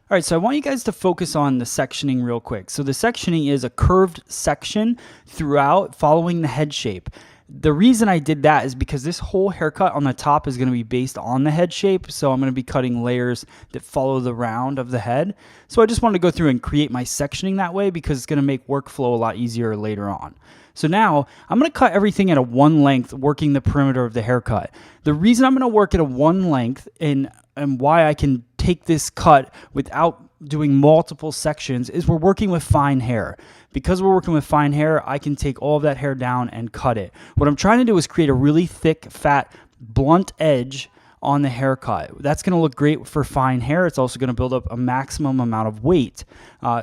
All right, so I want you guys to focus on the sectioning real quick. So the sectioning is a curved section throughout following the head shape. The reason I did that is because this whole haircut on the top is going to be based on the head shape. So I'm going to be cutting layers that follow the round of the head. So I just wanted to go through and create my sectioning that way because it's going to make workflow a lot easier later on. So now I'm going to cut everything at a one length, working the perimeter of the haircut. The reason I'm going to work at a one length and why I can take this cut without doing multiple sections is we're working with fine hair. Because we're working with fine hair, I can take all of that hair down and cut it. What I'm trying to do is create a really thick, fat, blunt edge on the haircut. That's going to look great for fine hair. It's also going to build up a maximum amount of weight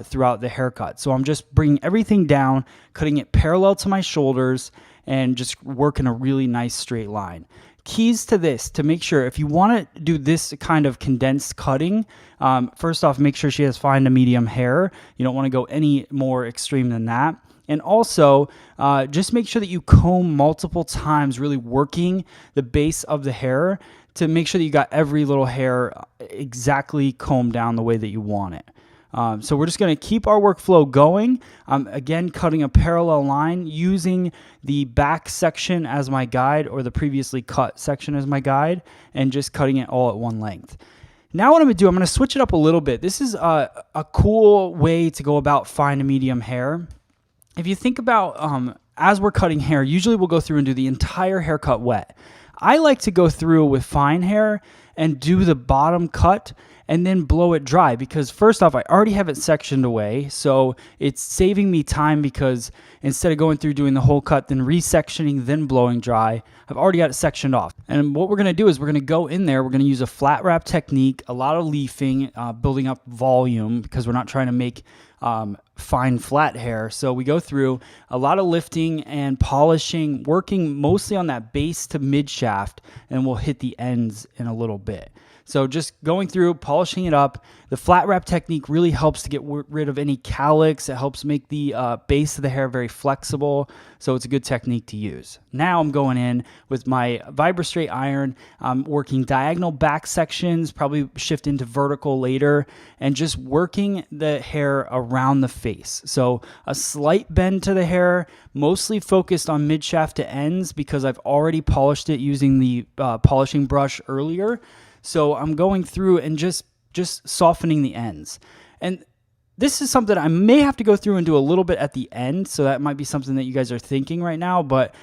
throughout the haircut. So I'm just bringing everything down, cutting it parallel to my shoulders, and just working a really nice straight line. Keys to this, to make sure if you want to do this kind of condensed cutting, first off, make sure she has fine to medium hair. You don't want to go any more extreme than that. And also, just make sure that you comb multiple times, really working the base of the hair to make sure that you got every little hair exactly combed down the way that you want it. So we're just going to keep our workflow going. Again, cutting a parallel line using the back section as my guide or the previously cut section as my guide and just cutting it all at one length. Now what I'm going to do, I'm going to switch it up a little bit. This is a cool way to go about fine to medium hair. If you think about as we're cutting hair, usually we'll go through and do the entire haircut wet. I like to go through with fine hair and do the bottom cut and then blow it dry because first off, I already have it sectioned away. So it's saving me time because instead of going through doing the whole cut, then resectioning, then blowing dry, I've already got it sectioned off. And what we're going to do is we're going to go in there. We're going to use a flat wrap technique, a lot of leafing, building up volume because we're not trying to make fine flat hair. So we go through a lot of lifting and polishing, working mostly on that base to mid shaft, and we'll hit the ends in a little bit. So just going through, polishing it up. The flat wrap technique really helps to get rid of any cowlicks. It helps make the base of the hair very flexible. So it's a good technique to use. Now I'm going in with my VibraStraight iron. I'm working diagonal back sections, probably shift into vertical later, and just working the hair around the face. So a slight bend to the hair, mostly focused on mid shaft to ends because I've already polished it using the polishing brush earlier. So I'm going through and just softening the ends. And this is something I may have to go through and do a little bit at the end. So that might be something that you guys are thinking right now. But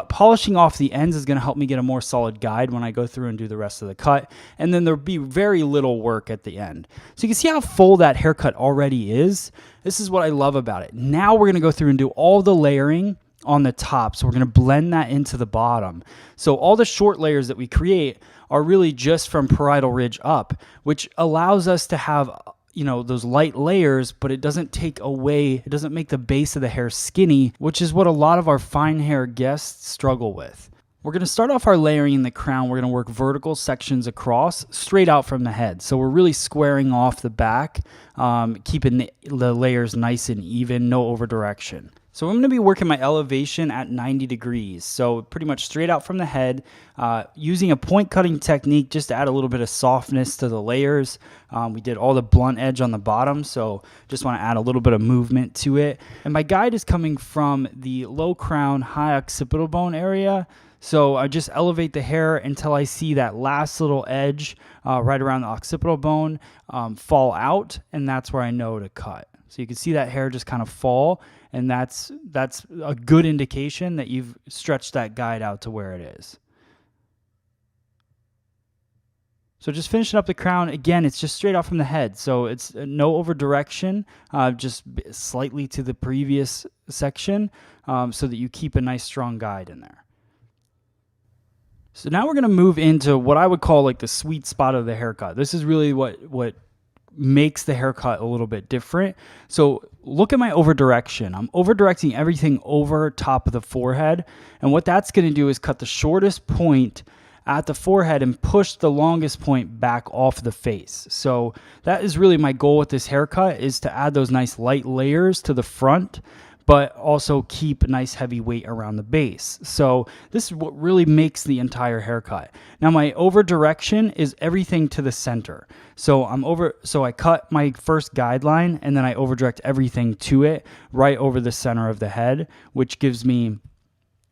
polishing off the ends is going to help me get a more solid guide when I go through and do the rest of the cut. And then there'll be very little work at the end. So you can see how full that haircut already is. This is what I love about it. Now we're going to go through and do all the layering on the top. So we're going to blend that into the bottom. So all the short layers that we create are really just from parietal ridge up, which allows us to have, those light layers, but it doesn't take away, it doesn't make the base of the hair skinny, which is what a lot of our fine hair guests struggle with. We're going to start off our layering in the crown. We're going to work vertical sections across straight out from the head. So we're really squaring off the back, keeping the layers nice and even, no over direction. So I'm going to be working my elevation at 90 degrees. So pretty much straight out from the head, using a point cutting technique just to add a little bit of softness to the layers. We did all the blunt edge on the bottom, so just want to add a little bit of movement to it. And my guide is coming from the low crown, high occipital bone area. So I just elevate the hair until I see that last little edge right around the occipital bone fall out, and that's where I know to cut. So you can see that hair just kind of fall, and that's a good indication that you've stretched that guide out to where it is. So just finishing up the crown, again, it's just straight off from the head. So it's no over direction, just slightly to the previous section so that you keep a nice strong guide in there. So now we're going to move into what I would call like the sweet spot of the haircut. This is really what makes the haircut a little bit different. So look at my over direction. I'm over directing everything over top of the forehead. And what that's going to do is cut the shortest point at the forehead and push the longest point back off the face. So that is really my goal with this haircut, is to add those nice light layers to the front, but also keep a nice heavy weight around the base. So this is what really makes the entire haircut. Now my over direction is everything to the center. So I cut my first guideline and then I over direct everything to it right over the center of the head, which gives me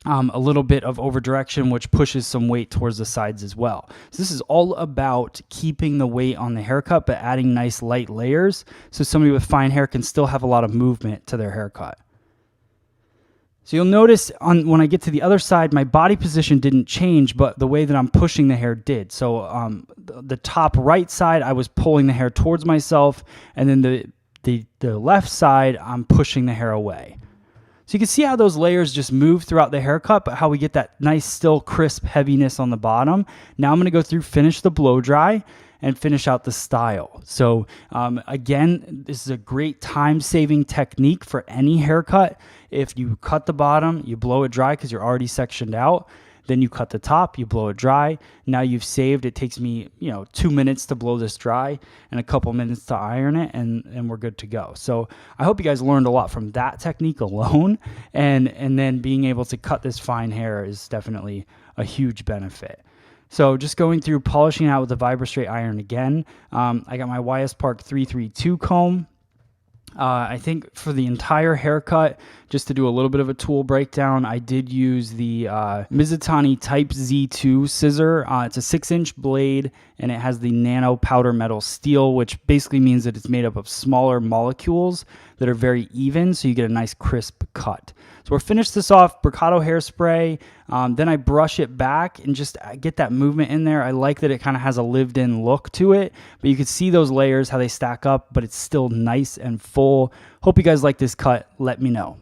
a little bit of over direction, which pushes some weight towards the sides as well. So this is all about keeping the weight on the haircut, but adding nice light layers so somebody with fine hair can still have a lot of movement to their haircut. So you'll notice when I get to the other side, my body position didn't change, but the way that I'm pushing the hair did. So the top right side, I was pulling the hair towards myself, and then the left side, I'm pushing the hair away. So you can see how those layers just move throughout the haircut, but how we get that nice, still crisp heaviness on the bottom. Now I'm going to go through, finish the blow dry, and finish out the style. So again, this is a great time-saving technique for any haircut. If you cut the bottom, you blow it dry because you're already sectioned out. Then you cut the top, you blow it dry. Now you've saved. It takes me 2 minutes to blow this dry and a couple minutes to iron it, and we're good to go. So I hope you guys learned a lot from that technique alone, and then being able to cut this fine hair is definitely a huge benefit. So just going through, polishing out with the VibraStraight iron again. I got my YS Park 332 comb. I think for the entire haircut, just to do a little bit of a tool breakdown, I did use the Mizutani Type Z2 scissor. It's a 6-inch blade, and it has the nano powder metal steel, which basically means that it's made up of smaller molecules that are very even, so you get a nice crisp cut. So we're finished this off, Bricato hairspray. Then I brush it back and just get that movement in there. I like that it kind of has a lived-in look to it, but you can see those layers, how they stack up, but it's still nice and full. Hope you guys like this cut. Let me know.